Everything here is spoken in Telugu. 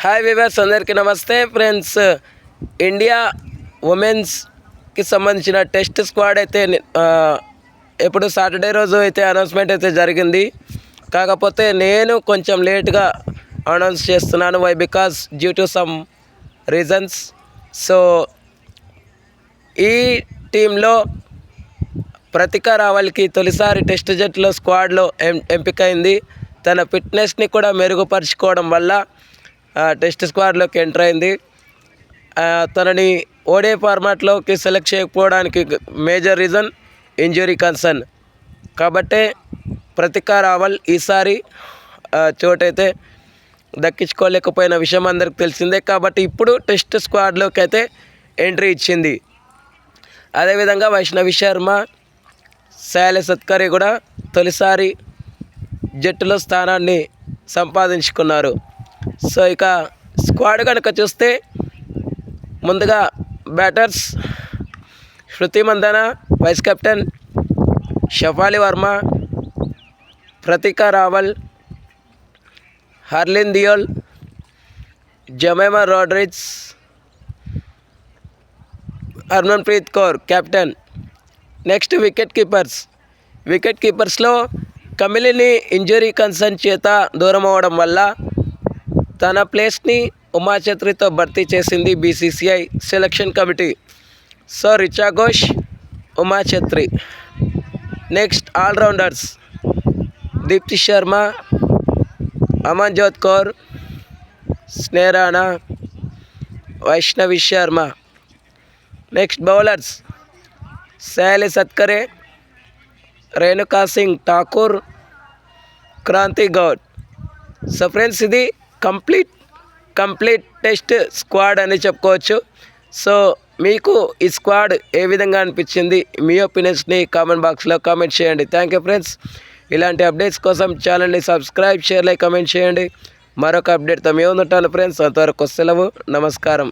హాయ్ వివర్స్, అందరికీ నమస్తే ఫ్రెండ్స్. ఇండియా ఉమెన్స్కి సంబంధించిన టెస్ట్ స్క్వాడ్ అయితే ఎప్పుడు సాటర్డే రోజు అయితే అనౌన్స్మెంట్ అయితే జరిగింది. కాకపోతే నేను కొంచెం లేట్గా అనౌన్స్ చేస్తున్నాను. Why because due to some reasons. So ఈ టీంలో ప్రతిక రావల్కి తొలిసారి టెస్ట్ జట్టులో స్క్వాడ్లో ఎంపికైంది. తన ఫిట్నెస్ని కూడా మెరుగుపరుచుకోవడం వల్ల టెస్ట్ స్క్వాడ్లోకి ఎంటర్ అయింది. తనని ఓడే ఫార్మాట్లోకి సెలెక్ట్ చేయకపోవడానికి మేజర్ రీజన్ ఇంజురీ కన్సర్న్. కాబట్టే ప్రతిక రావల్ ఈసారి చోటైతే దక్కించుకోలేకపోయిన విషయం అందరికి తెలిసిందే. కాబట్టి ఇప్పుడు టెస్ట్ స్క్వాడ్లోకి అయితే ఎంట్రీ ఇచ్చింది. అదేవిధంగా వైష్ణవి శర్మ, సాయిల్ సత్కరి కూడా తొలిసారి జట్టులో స్థానాన్ని సంపాదించుకున్నారు. సో ఇక స్క్వాడ్ కనుక చూస్తే ముందుగా batters Shruti Mandhana, vice captain Shafali Verma, Pratika Rawal, Harleen Deol, Jemimah Rodrigues, Harmanpreet Kaur captain. Next wicket కీపర్స్లో కమిలిని ఇంజరీ కన్సర్న్ చేత దూరం అవ్వడం వల్ల తన ప్లేస్ని ఉమా ఛత్రితో భర్తీ చేసింది BCCI selection committee. So Richa Ghosh, Uma Chhetri. Next all-rounders Deepti Sharma, Amanjot Kaur, Sneh Rana, Vaishnavi Sharma. Next bowlers Sayali Satghare, Renuka Singh Thakur, Kranti Goud. So friends, ఇది కంప్లీట్ టెస్ట్ స్క్వాడ్ అని చెప్పుకోవచ్చు. సో మీకు ఈ స్క్వాడ్ ఏ విధంగా అనిపించింది? మీ ఒపీనియన్స్ని కామెంట్ బాక్స్లో కామెంట్ చేయండి. Thank you friends. ఇలాంటి అప్డేట్స్ కోసం ఛానల్ని సబ్స్క్రైబ్, షేర్, లైక్, కామెంట్ చేయండి. మరొక అప్డేట్తో మేము ఉంటాను ఫ్రెండ్స్. అంతవరకు సెలవు. నమస్కారం.